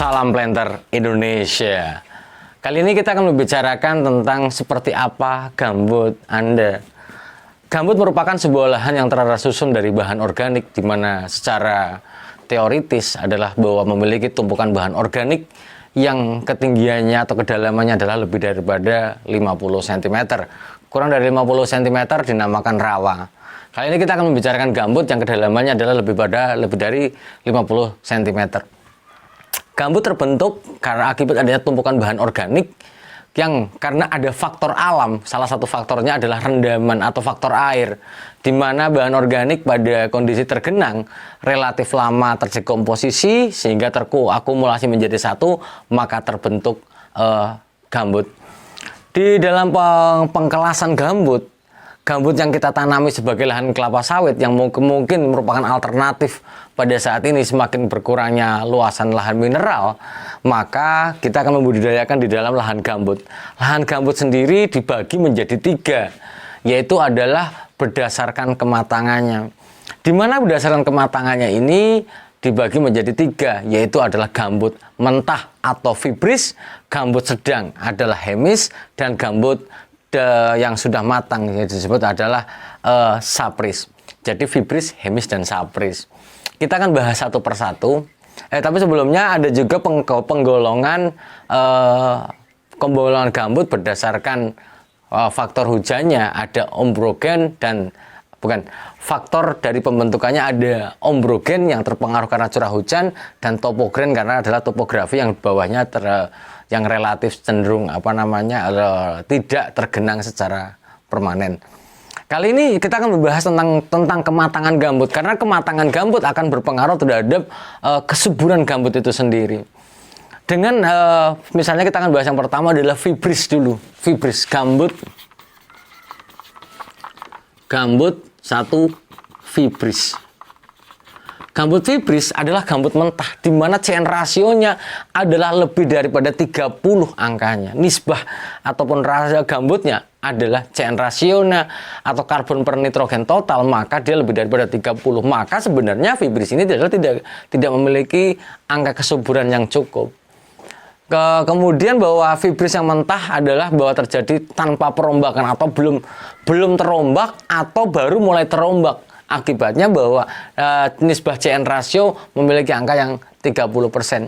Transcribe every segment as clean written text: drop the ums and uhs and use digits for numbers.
Salam planter Indonesia. Kali ini kita akan membicarakan tentang seperti apa gambut Anda. Gambut merupakan sebuah lahan yang tersusun dari bahan organik, di mana secara teoritis adalah bahwa memiliki tumpukan bahan organik yang ketinggiannya atau kedalamannya adalah lebih daripada 50 cm. Kurang dari 50 cm dinamakan rawa. Kali ini kita akan membicarakan gambut yang kedalamannya adalah lebih dari 50 cm. Gambut terbentuk karena akibat adanya tumpukan bahan organik yang karena ada faktor alam. Salah satu faktornya adalah rendaman atau faktor air, di mana bahan organik pada kondisi tergenang relatif lama terdekomposisi sehingga terakumulasi menjadi satu, maka terbentuk gambut. Di dalam pengkelasan gambut yang kita tanami sebagai lahan kelapa sawit yang mungkin merupakan alternatif pada saat ini semakin berkurangnya luasan lahan mineral, maka kita akan membudidayakan di dalam lahan gambut. Lahan gambut sendiri dibagi menjadi 3, yaitu adalah berdasarkan kematangannya. Di mana berdasarkan kematangannya ini dibagi menjadi 3, yaitu adalah gambut mentah atau fibris, gambut sedang adalah hemis, dan gambut yang sudah matang yang disebut adalah sapris. Jadi fibris, hemis, dan sapris. Kita akan bahas satu persatu. Tapi sebelumnya ada juga penggolongan gambut berdasarkan faktor hujannya. Ada ombrogen dan faktor dari pembentukannya ada ombrogen yang terpengaruh karena curah hujan, dan topogen karena adalah topografi yang bawahnya yang relatif cenderung tidak tergenang secara permanen. Kali ini kita akan membahas tentang kematangan gambut, karena kematangan gambut akan berpengaruh terhadap kesuburan gambut itu sendiri. Dengan misalnya kita akan bahas yang pertama adalah fibris dulu. Fibris gambut satu fibris. Gambut fibris adalah gambut mentah, di mana CN rasionya adalah lebih daripada 30 angkanya. Nisbah ataupun rasio gambutnya adalah CN rasionya atau karbon per nitrogen total, maka dia lebih daripada 30. Maka sebenarnya fibris ini tidak memiliki angka kesuburan yang cukup. Kemudian bahwa fibris yang mentah adalah bahwa terjadi tanpa perombakan atau belum terombak atau baru mulai terombak. Akibatnya bahwa nisbah CN rasio memiliki angka yang 30%.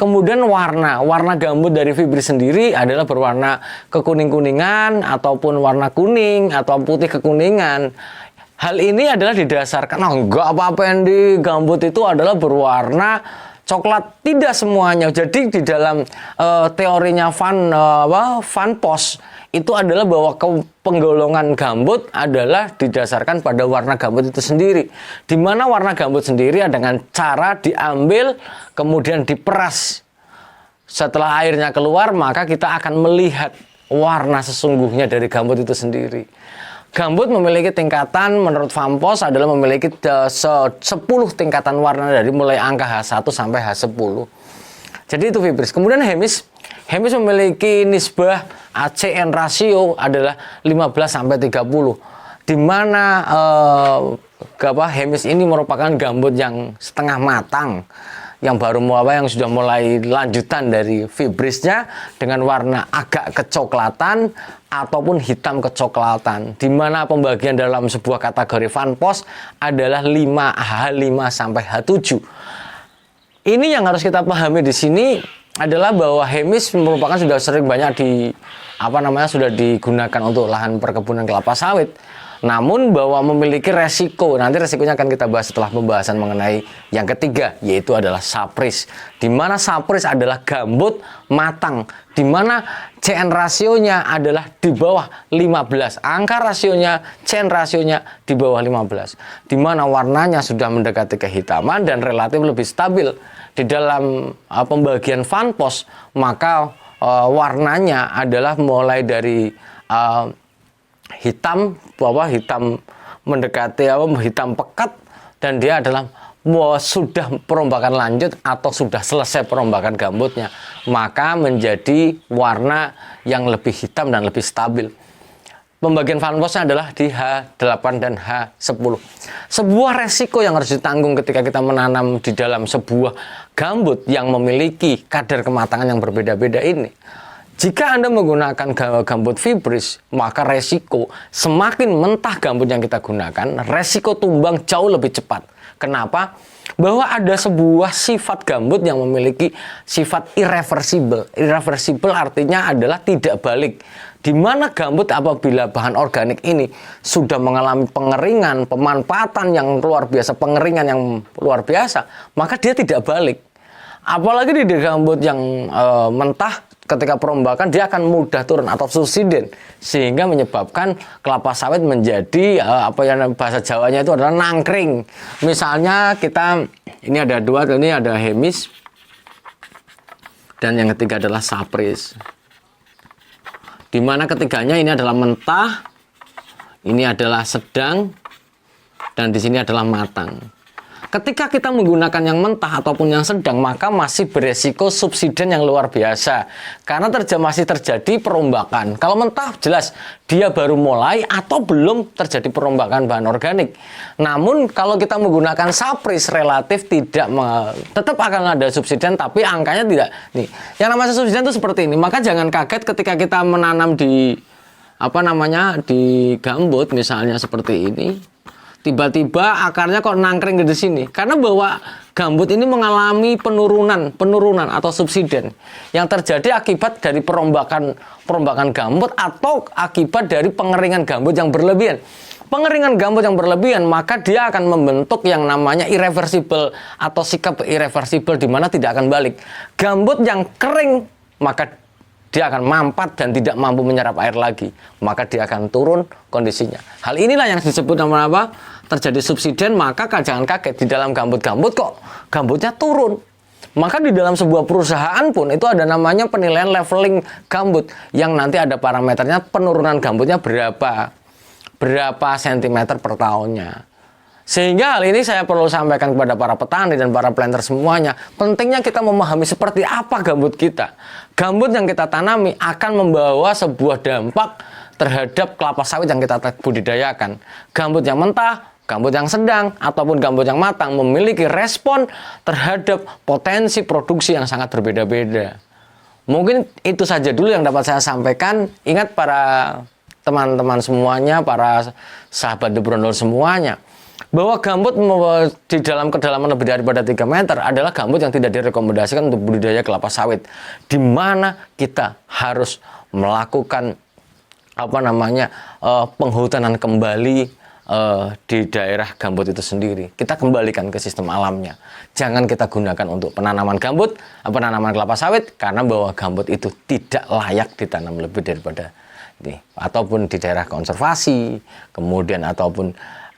Kemudian warna gambut dari fibris sendiri adalah berwarna kekuning-kuningan ataupun warna kuning atau putih kekuningan. Hal ini adalah didasarkan enggak apa-apa yang di gambut itu adalah berwarna coklat, tidak semuanya. Jadi di dalam teorinya Van Post itu adalah bahwa penggolongan gambut adalah didasarkan pada warna gambut itu sendiri. Di mana warna gambut sendiri dengan cara diambil kemudian diperas. Setelah airnya keluar, maka kita akan melihat warna sesungguhnya dari gambut itu sendiri. Gambut memiliki tingkatan, menurut Van Post adalah memiliki 10 tingkatan warna dari mulai angka H1 sampai H10. Jadi itu fibris. Kemudian hemis memiliki nisbah CN rasio adalah 15 sampai 30. Di mana hemis ini merupakan gambut yang setengah matang, yang yang sudah mulai lanjutan dari fibrisnya dengan warna agak kecoklatan ataupun hitam kecoklatan, di mana pembagian dalam sebuah kategori Van Post adalah H5 sampai H7. Ini yang harus kita pahami di sini adalah bahwa hemis merupakan sudah sering banyak sudah digunakan untuk lahan perkebunan kelapa sawit. Namun bahwa memiliki resiko, nanti resikonya akan kita bahas setelah pembahasan mengenai yang ketiga, yaitu adalah sapris. Di mana sapris adalah gambut matang, di mana CN rasionya adalah di bawah 15. Angka rasionya, CN rasionya di bawah 15. Di mana warnanya sudah mendekati kehitaman dan relatif lebih stabil. Di dalam pembagian Van Post, maka warnanya adalah mulai dari hitam mendekati hitam pekat, dan dia adalah sudah perombakan lanjut atau sudah selesai perombakan gambutnya, maka menjadi warna yang lebih hitam dan lebih stabil. Pembagian fanposnya adalah di H8 dan H10. Sebuah resiko yang harus ditanggung ketika kita menanam di dalam sebuah gambut yang memiliki kadar kematangan yang berbeda-beda ini. Jika Anda menggunakan gambut fibris, maka resiko semakin mentah gambut yang kita gunakan, resiko tumbang jauh lebih cepat. Kenapa? Bahwa ada sebuah sifat gambut yang memiliki sifat irreversible. Irreversible artinya adalah tidak balik. Di mana gambut apabila bahan organik ini sudah mengalami pengeringan, pemanfaatan yang luar biasa, pengeringan yang luar biasa, maka dia tidak balik. Apalagi di gambut yang mentah, ketika perombakan dia akan mudah turun atau subsiden, sehingga menyebabkan kelapa sawit menjadi apa yang bahasa Jawanya itu adalah nangkring. Misalnya kita ini ada dua, ini ada hemis dan yang ketiga adalah sapris. Di mana ketiganya ini adalah mentah, ini adalah sedang, dan di sini adalah matang. Ketika kita menggunakan yang mentah ataupun yang sedang, maka masih beresiko subsiden yang luar biasa. Karena masih terjadi perombakan. Kalau mentah jelas dia baru mulai atau belum terjadi perombakan bahan organik. Namun kalau kita menggunakan sapris relatif tetap akan ada subsiden, tapi angkanya tidak. Nih, yang namanya subsiden itu seperti ini. Maka jangan kaget ketika kita menanam di di gambut misalnya seperti ini. Tiba-tiba akarnya kok nangkring di sini. Karena bahwa gambut ini mengalami penurunan atau subsiden yang terjadi akibat dari perombakan gambut atau akibat dari pengeringan gambut yang berlebihan. Pengeringan gambut yang berlebihan, maka dia akan membentuk yang namanya irreversible atau sikap irreversible di mana tidak akan balik. Gambut yang kering, maka dia akan mampat dan tidak mampu menyerap air lagi, maka dia akan turun kondisinya. Hal inilah yang disebut nama apa? Terjadi subsiden. Maka jangan kaget di dalam gambut kok gambutnya turun. Maka di dalam sebuah perusahaan pun itu ada namanya penilaian leveling gambut yang nanti ada parameternya penurunan gambutnya berapa sentimeter per tahunnya. Sehingga hal ini saya perlu sampaikan kepada para petani dan para planter semuanya. Pentingnya kita memahami seperti apa gambut kita. Gambut yang kita tanami akan membawa sebuah dampak terhadap kelapa sawit yang kita budidayakan. Gambut yang mentah, gambut yang sedang, ataupun gambut yang matang memiliki respon terhadap potensi produksi yang sangat berbeda-beda. Mungkin itu saja dulu yang dapat saya sampaikan. Ingat para teman-teman semuanya, para sahabat The Brondol semuanya, bahwa gambut di dalam kedalaman lebih daripada 3 meter adalah gambut yang tidak direkomendasikan untuk budidaya kelapa sawit, di mana kita harus melakukan penghutanan kembali di daerah gambut itu sendiri. Kita kembalikan ke sistem alamnya. Jangan kita gunakan untuk penanaman penanaman kelapa sawit, karena bahwa gambut itu tidak layak ditanam lebih daripada ini, ataupun di daerah konservasi, kemudian ataupun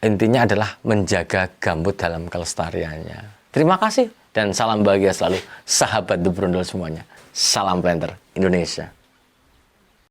intinya adalah menjaga gambut dalam kelestariannya. Terima kasih dan salam bahagia selalu sahabat The Brondol semuanya. Salam planter Indonesia.